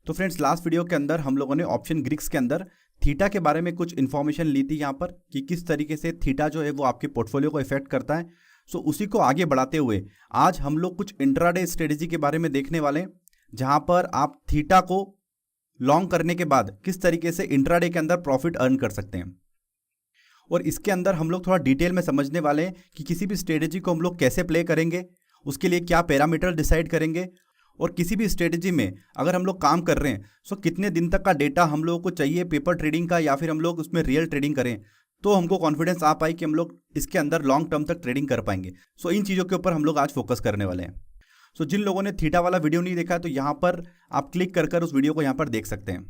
तो friends, last video के अंदर हम लोगों ने ऑप्शन ग्रीक्स के अंदर थीटा के बारे में कुछ इन्फॉर्मेशन ली थी यहाँ पर कि किस तरीके से थीटा जो है वो आपके पोर्टफोलियो को इफेक्ट करता है। सो उसी को आगे बढ़ाते हुए आज हम लोग कुछ इंट्राडे स्ट्रेटेजी के बारे में देखने वाले हैं, जहाँ पर आप थीटा को लॉन्ग करने के बाद किस तरीके से इंट्राडे के अंदर प्रॉफिट अर्न कर सकते हैं। और इसके अंदर हम लोग थोड़ा डिटेल में समझने वाले हैं कि किसी भी स्ट्रेटेजी को हम लोग कैसे प्ले करेंगे, उसके लिए क्या पैरामीटर डिसाइड करेंगे, और किसी भी स्ट्रेटेजी में अगर हम लोग काम कर रहे हैं सो कितने दिन तक का डेटा हम लोगों को चाहिए पेपर ट्रेडिंग का, या फिर हम लोग उसमें रियल ट्रेडिंग करें तो हमको कॉन्फिडेंस आ पाए कि हम लोग इसके अंदर लॉन्ग टर्म तक ट्रेडिंग कर पाएंगे। सो इन चीज़ों के ऊपर हम लोग आज फोकस करने वाले हैं। सो जिन लोगों ने थीटा वाला वीडियो नहीं देखा तो यहाँ पर आप क्लिक कर उस वीडियो को यहाँ पर देख सकते हैं।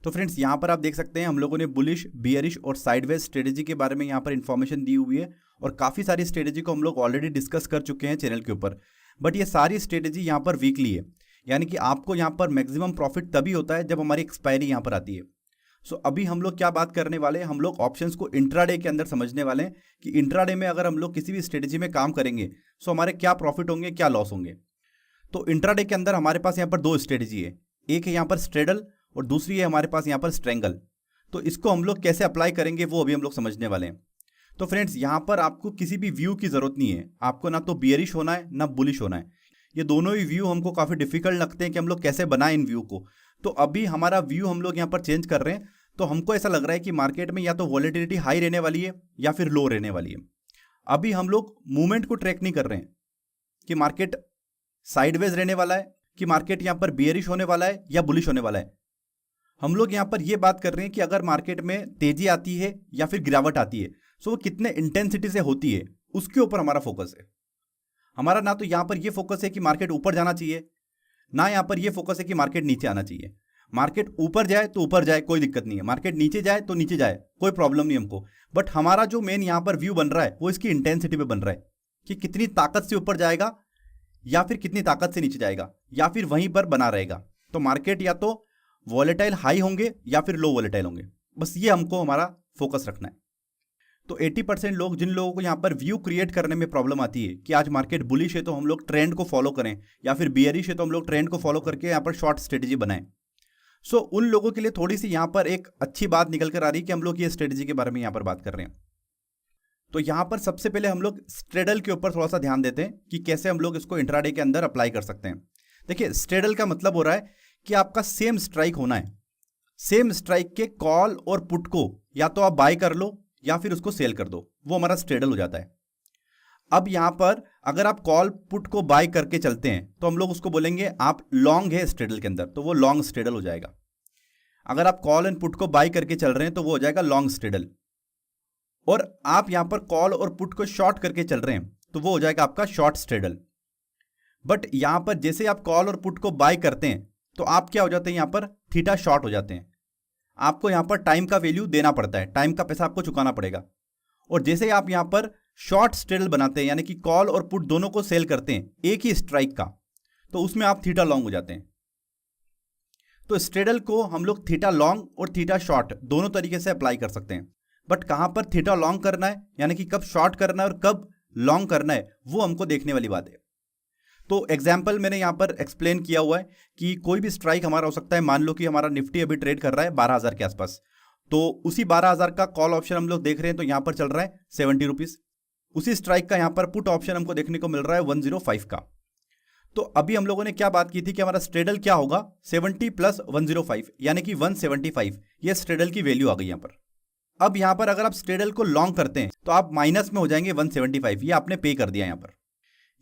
तो फ्रेंड्स, यहाँ पर आप देख सकते हैं हम लोगों ने बुलिश, बियरिश और साइडवेज स्ट्रेटेजी के बारे में यहाँ पर इन्फॉर्मेशन दी हुई है, और काफ़ी सारी स्ट्रेटेजी को हम लोग ऑलरेडी डिस्कस कर चुके हैं चैनल के ऊपर। बट ये सारी स्ट्रेटेजी यहाँ पर वीकली है, यानी कि आपको यहाँ पर मैक्सिमम प्रॉफिट तभी होता है जब हमारी एक्सपायरी यहाँ पर आती है। सो अभी हम लोग क्या बात करने वाले हैं, हम लोग ऑप्शंस को इंट्राडे के अंदर समझने वाले हैं कि इंट्राडे में अगर हम लोग किसी भी स्ट्रेटेजी में काम करेंगे सो हमारे क्या प्रॉफिट होंगे, क्या लॉस होंगे। तो इंट्राडे के अंदर हमारे पास यहाँ पर दो स्ट्रेटेजी है, एक है यहाँ पर स्ट्रेडल और दूसरी है हमारे पास यहाँ पर स्ट्रेंगल। तो इसको हम लोग कैसे अप्लाई करेंगे वो अभी हम लोग समझने वाले हैं। तो फ्रेंड्स, यहाँ पर आपको किसी भी व्यू की जरूरत नहीं है, आपको ना तो बियरिश होना है ना बुलिश होना है। ये दोनों ही व्यू हमको काफ़ी डिफिकल्ट लगते हैं कि हम लोग कैसे बनाएं इन व्यू को। तो अभी हमारा व्यू हम लोग यहाँ पर चेंज कर रहे हैं। तो हमको ऐसा लग रहा है कि मार्केट में या तो वॉलेटिलिटी हाई रहने वाली है या फिर लो रहने वाली है। अभी हम लोग मूवमेंट को ट्रैक नहीं कर रहे हैं कि मार्केट साइडवेज रहने वाला है, कि मार्केट यहाँ पर बियरिश होने वाला है या बुलिश होने वाला है। हम लोग यहाँ पर ये बात कर रहे हैं कि अगर मार्केट में तेजी आती है या फिर गिरावट आती है सो वो कितने इंटेंसिटी से होती है, उसके ऊपर हमारा फोकस है। हमारा ना तो यहाँ पर ये फोकस है कि मार्केट ऊपर जाना चाहिए, ना यहाँ पर ये फोकस है कि मार्केट नीचे आना चाहिए। मार्केट ऊपर जाए तो ऊपर जाए, कोई दिक्कत नहीं है, मार्केट नीचे जाए तो नीचे जाए, कोई प्रॉब्लम नहीं हमको। बट हमारा जो मेन यहाँ पर व्यू बन रहा है वो इसकी इंटेंसिटी पे बन रहा है कि कितनी ताकत से ऊपर जाएगा या फिर कितनी ताकत से नीचे जाएगा, या फिर वहीं पर बना रहेगा। तो मार्केट या तो वॉलेटाइल हाई होंगे या फिर लो वॉलेटाइल होंगे, बस ये हमको हमारा फोकस रखना है। तो 80% लोग, जिन लोगों को यहाँ पर व्यू क्रिएट करने में प्रॉब्लम आती है कि आज मार्केट बुलिश है तो हम लोग ट्रेंड को फॉलो करें, या फिर बियरिश है तो हम लोग ट्रेंड को फॉलो करके यहाँ पर शॉर्ट स्ट्रेटेजी बनाएं। सो उन लोगों के लिए थोड़ी सी यहाँ पर एक अच्छी बात निकल कर आ रही है कि हम लोग ये स्ट्रेटेजी के बारे में यहाँ पर बात कर रहे हैं। तो यहाँ पर सबसे पहले हम लोग स्ट्रेडल के ऊपर थोड़ा सा ध्यान देते हैं कि कैसे हम लोग इसको इंट्राडे के अंदर अप्लाई कर सकते हैं। देखिए, स्ट्रेडल का मतलब हो रहा है कि आपका सेम स्ट्राइक होना है, सेम स्ट्राइक के कॉल और पुट को या तो आप बाय कर लो या फिर उसको सेल कर दो, वो हमारा स्ट्रेडल हो जाता है। अब यहां पर अगर आप कॉल पुट को बाय करके चलते हैं तो हम लोग उसको बोलेंगे आप लॉन्ग है स्ट्रेडल के अंदर, तो वो लॉन्ग स्ट्रेडल हो जाएगा। अगर आप कॉल एंड पुट को बाय करके चल रहे हैं तो वो हो जाएगा लॉन्ग स्ट्रेडल। और आप यहां पर कॉल और पुट को शॉर्ट करके चल रहे हैं तो वो हो जाएगा आपका शॉर्ट स्ट्रेडल। बट यहां पर जैसे आप कॉल और पुट को बाय करते हैं तो आप क्या हो जाते हैं, यहां पर थीटा शॉर्ट हो जाते हैं। आपको यहां पर टाइम का वैल्यू देना पड़ता है, टाइम का पैसा आपको चुकाना पड़ेगा। और जैसे आप यहां पर शॉर्ट स्ट्रेडल बनाते हैं, यानी कि कॉल और पुट दोनों को सेल करते हैं एक ही स्ट्राइक का, तो उसमें आप थीटा लॉन्ग हो जाते हैं। तो स्ट्रेडल को हम लोग थीटा लॉन्ग और थीटा शॉर्ट दोनों तरीके से अप्लाई कर सकते हैं। बट कहां पर थीटा लॉन्ग करना है, यानी कि कब शॉर्ट करना है और कब लॉन्ग करना है, वो हमको देखने वाली बात है। तो एग्जाम्पल मैंने यहां पर एक्सप्लेन किया हुआ है कि कोई भी स्ट्राइक हमारा हो सकता है। मान लो कि हमारा निफ्टी अभी ट्रेड कर रहा है 12,000 के आसपास, तो उसी 12,000 का कॉल ऑप्शन हम लोग देख रहे हैं तो यहां पर चल रहा है 70 रुपीज। उसी स्ट्राइक का यहां पर पुट ऑप्शन हमको देखने को मिल रहा है 105 का। तो अभी हम लोगों ने क्या बात की थी कि हमारा स्ट्रेडल क्या होगा, 70 प्लस 105 यानी कि 175। ये स्ट्रेडल की वैल्यू आ गई यहां पर। अब यहां पर अगर आप स्ट्रेडल को लॉन्ग करते हैं तो आप माइनस में हो जाएंगे 175, ये आपने पे कर दिया यहां पर।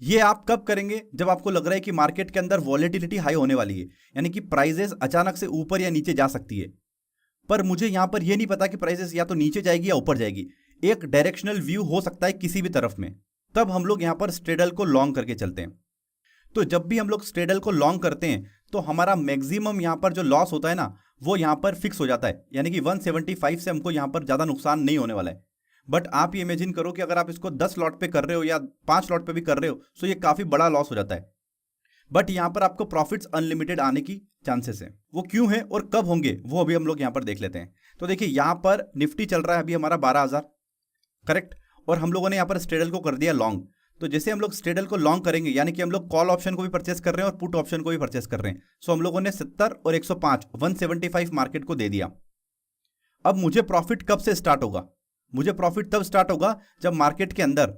ये आप कब करेंगे, जब आपको लग रहा है कि मार्केट के अंदर वॉलेटिलिटी हाई होने वाली है, यानी कि प्राइजेस अचानक से ऊपर या नीचे जा सकती है। पर मुझे यहां पर यह नहीं पता कि प्राइजेस या तो नीचे जाएगी या ऊपर जाएगी, एक डायरेक्शनल व्यू हो सकता है किसी भी तरफ में, तब हम लोग यहां पर स्ट्रेडल को लॉन्ग करके चलते हैं। तो जब भी हम लोग स्ट्रेडल को लॉन्ग करते हैं तो हमारा मैक्सिमम यहां पर जो लॉस होता है ना, वो यहां पर फिक्स हो जाता है, यानी कि 175 से हमको यहां पर ज्यादा नुकसान नहीं होने वाला है। बट आप ये इमेजिन करो कि अगर आप इसको 10 लॉट पे कर रहे हो या 5 लॉट पे भी कर रहे हो तो ये काफी बड़ा लॉस हो जाता है। बट यहां पर आपको प्रॉफिट्स अनलिमिटेड आने की चांसेस है। वो क्यों है और कब होंगे वो अभी हम लोग यहां पर देख लेते हैं। तो देखिए, यहां पर निफ्टी चल रहा है अभी हमारा 12,000, करेक्ट, और हम लोगों ने यहां पर स्ट्रेडल को कर दिया लॉन्ग। तो जैसे हम लोग स्ट्रेडल को लॉन्ग करेंगे, यानी कि हम लोग कॉल ऑप्शन को भी परचेस कर रहे हैं और पुट ऑप्शन को भी परचेस कर रहे हैं। सो हम लोगों ने 70 और 105 175 मार्केट को दे दिया। अब मुझे प्रॉफिट कब से स्टार्ट होगा? मुझे प्रॉफिट तब स्टार्ट होगा जब मार्केट के अंदर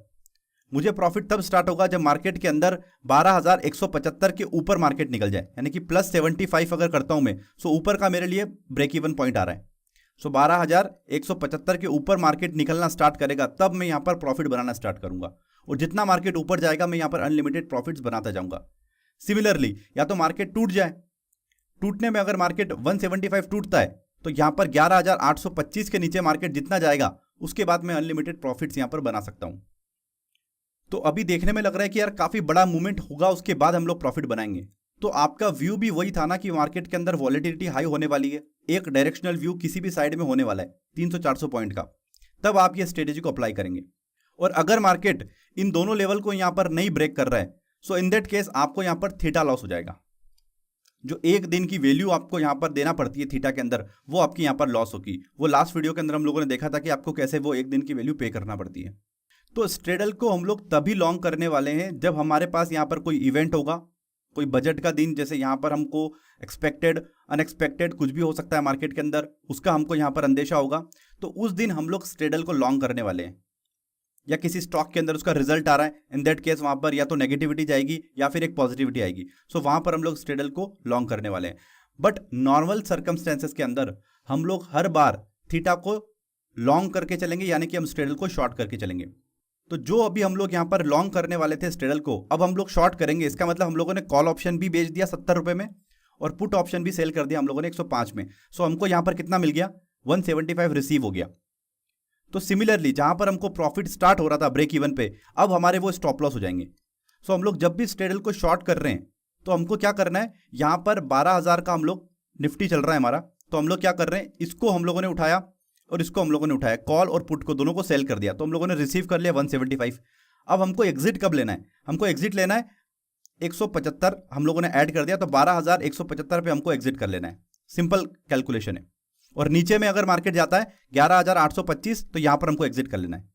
12,175 के ऊपर मार्केट निकल जाए, यानी कि +75 अगर करता हूं मैं, सो ऊपर का मेरे लिए ब्रेक इवन पॉइंट आ रहा है। सो 12,175 के ऊपर मार्केट निकलना स्टार्ट करेगा, तब मैं यहां पर प्रॉफिट बनाना स्टार्ट करूंगा। और जितना मार्केट ऊपर जाएगा मैं यहां पर अनलिमिटेड प्रॉफिट्स बनाता जाऊंगा। सिमिलरली, या तो मार्केट टूट जाए, टूटने में अगर मार्केट 175 टूटता है तो यहां पर 11,825 के नीचे मार्केट जितना जाएगा उसके बाद मैं अनलिमिटेड प्रॉफिट्स यहां पर बना सकता हूं। तो अभी देखने में लग रहा है कि यार काफी बड़ा मूवमेंट होगा, उसके बाद हम लोग प्रॉफिट बनाएंगे। तो आपका व्यू भी वही था ना कि मार्केट के अंदर वॉलेटिलिटी हाई होने वाली है, एक डायरेक्शनल व्यू किसी भी साइड में होने वाला है 300-400 पॉइंट का, तब आप ये स्ट्रेटेजी को अप्लाई करेंगे। और अगर मार्केट इन दोनों लेवल को यहां पर नहीं ब्रेक कर रहा है, सो इन दैट केस आपको यहां पर थीटा लॉस हो जाएगा। जो एक दिन की वैल्यू आपको यहां पर देना पड़ती है थीटा के अंदर, वो आपकी यहां पर लॉस होगी। वो लास्ट वीडियो के अंदर हम लोगों ने देखा था कि आपको कैसे वो एक दिन की वैल्यू पे करना पड़ती है। तो स्ट्रेडल को हम लोग तभी लॉन्ग करने वाले हैं जब हमारे पास यहां पर कोई इवेंट होगा, कोई बजट का दिन, जैसे यहां पर हमको एक्सपेक्टेड अनएक्सपेक्टेड कुछ भी हो सकता है मार्केट के अंदर, उसका हमको यहां पर अंदेशा होगा। तो उस दिन हम लोग स्ट्रेडल को लॉन्ग करने वाले हैं। या किसी स्टॉक के अंदर उसका रिजल्ट आ रहा है, इन दैट केस वहां पर या तो नेगेटिविटी जाएगी या फिर एक पॉजिटिविटी आएगी। सो वहां पर हम लोग स्ट्रेडल को लॉन्ग करने वाले हैं। बट नॉर्मल सर्कमस्टेंसेस के अंदर हम लोग हर बार थीटा को लॉन्ग करके चलेंगे, यानी कि हम स्ट्रेडल को शॉर्ट करके चलेंगे। तो जो अभी हम लोग यहां पर लॉन्ग करने वाले थे स्ट्रेडल को, अब हम लोग शॉर्ट करेंगे। इसका मतलब हम लोगों ने कॉल ऑप्शन भी बेच दिया 70 रुपए में और पुट ऑप्शन भी सेल कर दिया हम लोगों ने 105 में। सो हमको यहां पर कितना मिल गया? 175 रिसीव हो गया। तो सिमिलरली जहां पर हमको प्रॉफिट स्टार्ट हो रहा था ब्रेक इवन पे, अब हमारे वो स्टॉप लॉस हो जाएंगे। सो हम लोग जब भी स्ट्रेडल को शॉर्ट कर रहे हैं तो हमको क्या करना है, यहां पर 12,000 का हम लोग निफ्टी चल रहा है हमारा, तो हम लोग क्या कर रहे हैं, इसको हम लोगों ने उठाया और इसको हम लोगों ने उठाया, कॉल और पुट को दोनों को सेल कर दिया। तो हम लोगों ने रिसीव कर लिया 175। अब हमको एग्जिट कब लेना है? हमको एग्जिट लेना है 175 हम लोगों ने ऐड कर दिया, तो 12,175 पे हमको एग्जिट कर लेना है। सिंपल कैलकुलेशन है। और नीचे में अगर मार्केट जाता है 11,825 तो यहां पर हमको एग्जिट कर लेना है।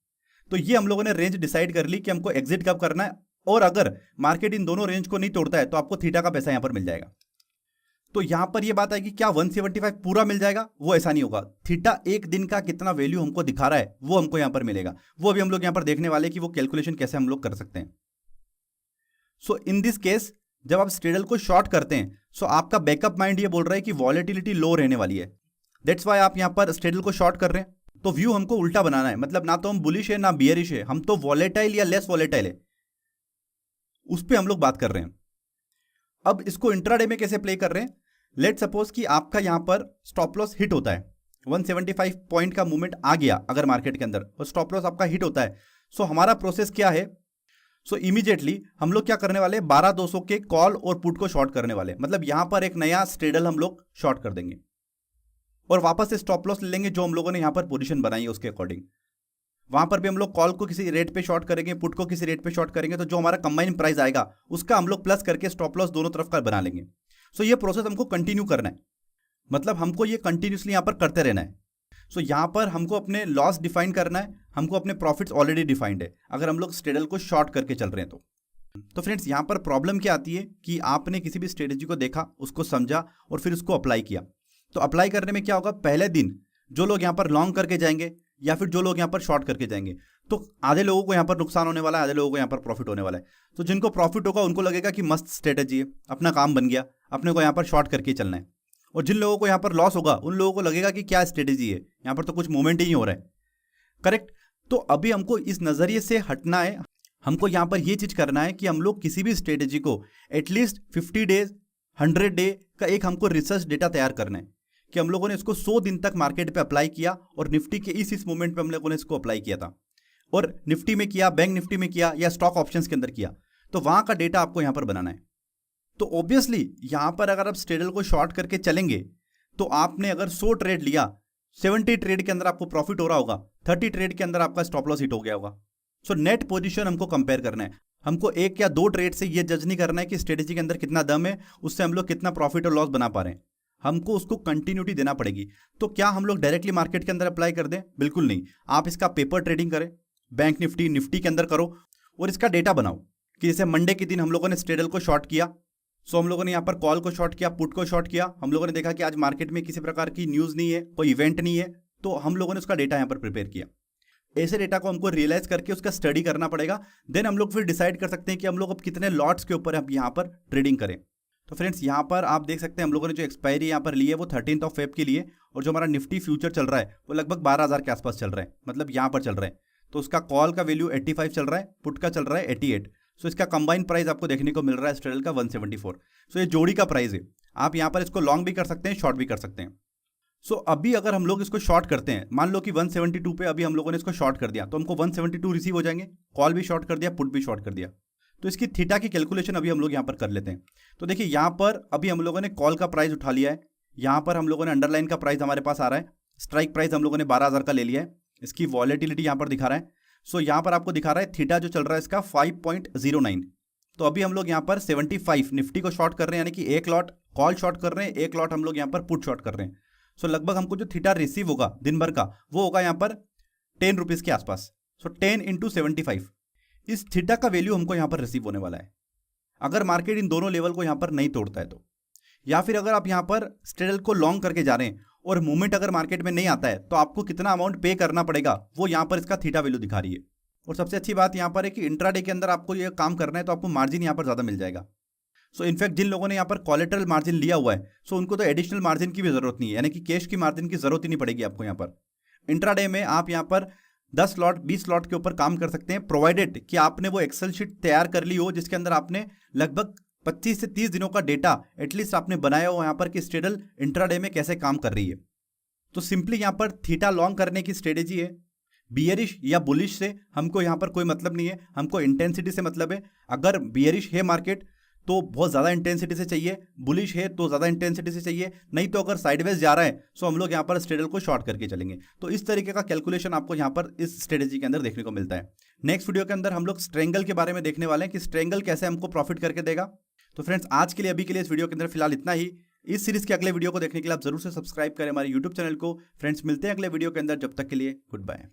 तो ये हम लोगों ने रेंज डिसाइड कर ली कि हमको एग्जिट कब करना है। और अगर मार्केट इन दोनों रेंज को नहीं तोड़ता है तो आपको थीटा का पैसा यहां पर मिल जाएगा। तो यहां पर ये बात आएगी, क्या 175 पूरा मिल जाएगा? वो ऐसा नहीं होगा। थीटा एक दिन का कितना वैल्यू हमको दिखा रहा है वो हमको यहां पर मिलेगा। वो भी हम लोग यहां पर देखने वाले कि वो कैलकुलेशन कैसे हम लोग कर सकते हैं। सो इन दिस केस जब आप स्ट्रेडल को शॉर्ट करते हैं, सो आपका बैकअप माइंड ये बोल रहा है कि वॉलेटिलिटी लो रहने वाली है। दैट्स वाई आप यहां पर स्ट्रेडल को शॉर्ट कर रहे हैं। तो व्यू हमको उल्टा बनाना है, मतलब ना तो हम बुलिश है ना बियरिश है, हम तो वॉलेटाइल या लेस वॉलेटाइल है, उस पर हम लोग बात कर रहे हैं। अब इसको इंट्राडे में कैसे प्ले कर रहे हैं? लेट सपोज कि आपका यहां पर स्टॉप लॉस हिट होता है, 175 पॉइंट का मूवमेंट आ गया अगर मार्केट के अंदर और स्टॉप लॉस आपका हिट होता है। सो हमारा प्रोसेस क्या है? सो इमीडिएटली हम लोग क्या करने वाले, 12,200 के कॉल और पुट को शॉर्ट करने वाले। मतलब यहां पर एक नया स्ट्रेडल हम लोग शॉर्ट कर देंगे और वापस से स्टॉप लॉस ले लेंगे जो हम लोगों ने यहां पर पोजीशन बनाई है उसके अकॉर्डिंग। वहां पर भी हम लोग कॉल को किसी रेट पे शॉर्ट करेंगे, पुट को किसी रेट पे शॉर्ट करेंगे, तो जो हमारा कंबाइन प्राइस आएगा उसका हम लोग प्लस करके स्टॉप लॉस दोनों तरफ का बना लेंगे। सो ये प्रोसेस हमको कंटिन्यू करना है, मतलब हमको ये कंटिन्यूसली यहां पर करते रहना है। सो यहां पर हमको अपने लॉस डिफाइन करना है, हमको अपने प्रॉफिट्स ऑलरेडी डिफाइंड है अगर हम लोग स्ट्रेडल को शॉर्ट करके चल रहे हैं। तो फ्रेंड्स यहां पर प्रॉब्लम क्या आती है कि आपने किसी भी स्ट्रेटेजी को देखा, उसको समझा और फिर उसको अप्लाई किया। तो अप्लाई करने में क्या होगा, पहले दिन जो लोग यहां पर लॉन्ग करके जाएंगे या फिर जो लोग यहां पर शॉर्ट करके जाएंगे, तो आधे लोगों को यहां पर नुकसान होने वाला है, आधे लोगों को यहां पर प्रॉफिट होने वाला है। तो जिनको प्रॉफिट होगा उनको लगेगा कि मस्त स्ट्रेटेजी है, अपना काम बन गया, अपने को यहां पर शॉर्ट करके चलना है। और जिन लोगों को यहां पर लॉस होगा उन लोगों को लगेगा कि क्या स्ट्रेटेजी है, यहां पर तो कुछ मूवमेंट ही नहीं हो रहा है। करेक्ट? तो अभी हमको इस नजरिए से हटना है। हमको यहां पर यह चीज करना है कि हम लोग किसी भी स्ट्रेटेजी को एटलीस्ट 50 डेज 100 डे का एक हमको रिसर्च डेटा तैयार करना है कि हम लोगों ने इसको 100 दिन तक मार्केट पे अप्लाई किया और निफ्टी के इस मोमेंट पे हम लोगों ने इसको अप्लाई किया था, और निफ्टी में किया, बैंक निफ्टी में किया या स्टॉक ऑप्शंस के अंदर किया, तो वहां का डेटा आपको यहां पर बनाना है। तो ऑब्वियसली यहां पर अगर आप स्ट्रेडल को शॉर्ट करके चलेंगे तो आपने अगर 100 ट्रेड लिया, 70 ट्रेड के अंदर आपको प्रॉफिट हो रहा होगा, 30 ट्रेड के अंदर आपका स्टॉप लॉस हिट हो गया होगा। सो नेट पोजीशन हमको कंपेयर करना है। हमको एक या दो ट्रेड से ये जज नहीं करना है कि स्ट्रेटेजी के अंदर कितना दम है, उससे हम लोग कितना प्रॉफिट और लॉस बना पा रहे हैं। हमको उसको कंटिन्यूटी देना पड़ेगी। तो क्या हम लोग डायरेक्टली मार्केट के अंदर अप्लाई कर दें? बिल्कुल नहीं। आप इसका पेपर ट्रेडिंग करें, बैंक निफ्टी के अंदर करो, और इसका डेटा बनाओ कि जैसे मंडे के दिन हम लोगों ने स्ट्रेडल को शॉर्ट किया, सो हम लोगों ने यहाँ पर कॉल को शॉर्ट किया, पुट को शॉर्ट किया, हम लोगों ने देखा कि आज मार्केट में किसी प्रकार की न्यूज़ नहीं है, कोई इवेंट नहीं है, तो हम लोगों ने उसका डेटा यहाँ पर प्रिपेयर किया। ऐसे डेटा को हमको रियलाइज करके उसका स्टडी करना पड़ेगा, देन हम लोग फिर डिसाइड कर सकते हैं कि हम लोग अब कितने लॉट्स के ऊपर अब यहाँ पर ट्रेडिंग करें। तो फ्रेंड्स यहाँ पर आप देख सकते हैं हम लोगों ने जो एक्सपायरी यहाँ पर ली है वो 13 फेब के लिए, और जो हमारा निफ्टी फ्यूचर चल रहा है वो लगभग 12,000 के आसपास चल रहा है, मतलब यहाँ पर चल रहा है। तो उसका कॉल का वैल्यू 85 चल रहा है, पुट का चल रहा है 88। सो इसका कंबाइन प्राइस आपको देखने को मिल रहा है स्ट्रेडल का 174। सो ये जोड़ी का प्राइस है, आप यहाँ पर इसको लॉन्ग भी कर सकते हैं, शॉर्ट भी कर सकते हैं। सो अभी अगर हम लोग इसको शॉर्ट करते हैं, मान लो कि 172 पे अभी हम लोगों ने इसको शॉर्ट कर दिया, तो हमको 172 रिसीव हो जाएंगे, कॉल भी शॉर्ट कर दिया, पुट भी शॉर्ट कर दिया। तो इसकी थीटा की कैलकुलेशन अभी हम लोग यहाँ पर कर लेते हैं। तो देखिए यहाँ पर अभी हम लोगों ने कॉल का प्राइस उठा लिया है, यहाँ पर हम लोगों ने अंडरलाइन का प्राइस हमारे पास आ रहा है, स्ट्राइक प्राइस हम लोगों ने 12,000 का ले लिया है, इसकी वॉलेटिलिटी यहाँ पर दिखा रहा है। सो यहाँ पर आपको दिखा रहा है थीटा जो चल रहा है इसका 5.09। तो अभी हम लोग यहाँ पर 75 निफ्टी को शॉर्ट कर रहे हैं, यानी कि एक लॉट कॉल शॉर्ट कर रहे हैं, एक लॉट हम लोग यहाँ पर पुट शॉर्ट कर रहे हैं। सो लगभग हमको जो थीटा रिसीव होगा दिन भर का वो होगा यहाँ पर 10 रुपीज़ के आसपास। सो 10 × 75, इस थीटा का वैल्यू हमको यहाँ पर रिसीव होने वाला है अगर मार्केट इन दोनों लेवल को यहाँ पर नहीं तोड़ता है तो। या फिर अगर आप यहाँ पर स्ट्रेडल को लॉन्ग करके जा रहे हैं और मूवमेंट अगर मार्केट में नहीं आता है तो आपको कितना अमाउंट पे करना पड़ेगा वो यहाँ पर इसका थीटा वैल्यू दिखा रही है। और सबसे अच्छी बात यहाँ पर है कि इंट्राडे के अंदर आपको ये काम करना है तो आपको मार्जिन यहाँ पर ज़्यादा मिल जाएगा। सो इनफैक्ट जिन लोगों ने यहाँ पर कोलेटरल मार्जिन लिया हुआ है, सो उनको तो एडिशनल मार्जिन की भी जरूरत नहीं है, यानी कि कैश की मार्जिन की जरूरत ही नहीं पड़ेगी आपको। यहाँ पर इंट्राडे में आप यहाँ पर 10 लॉट 20 लॉट के ऊपर काम कर सकते हैं, प्रोवाइडेड कि आपने वो एक्सेल शीट तैयार कर ली हो जिसके अंदर आपने लगभग 25 से 30 दिनों का डेटा एटलीस्ट आपने बनाया हो यहाँ पर कि स्ट्रेडल इंट्राडे में कैसे काम कर रही है। तो सिंपली यहाँ पर थीटा लॉन्ग करने की स्ट्रेटेजी है। बियरिश या बुलिश से हमको यहाँ पर कोई मतलब नहीं है, हमको इंटेंसिटी से मतलब है। अगर बियरिश है मार्केट तो बहुत ज़्यादा इंटेंसिटी से चाहिए, बुलिश है तो ज़्यादा इंटेंसिटी से चाहिए, नहीं तो अगर साइडवेज जा रहा है सो हम लोग यहाँ पर स्ट्रेडल को शॉर्ट करके चलेंगे। तो इस तरीके का कैलकुलेशन आपको यहाँ पर इस स्ट्रेटेजी के अंदर देखने को मिलता है। नेक्स्ट वीडियो के अंदर हम लोग स्ट्रेंगल के बारे में देखने वाले हैं कि स्ट्रेंगल कैसे हमको प्रॉफिट करके देगा। तो फ्रेंड्स आज के लिए अभी के लिए इस वीडियो के अंदर फिलहाल इतना ही। इस सीरीज के अगले वीडियो को देखने के लिए आप जरूर से सब्सक्राइब करें हमारे यूट्यूब चैनल को। फ्रेंड्स मिलते हैं अगले वीडियो के अंदर, जब तक के लिए गुड बाय।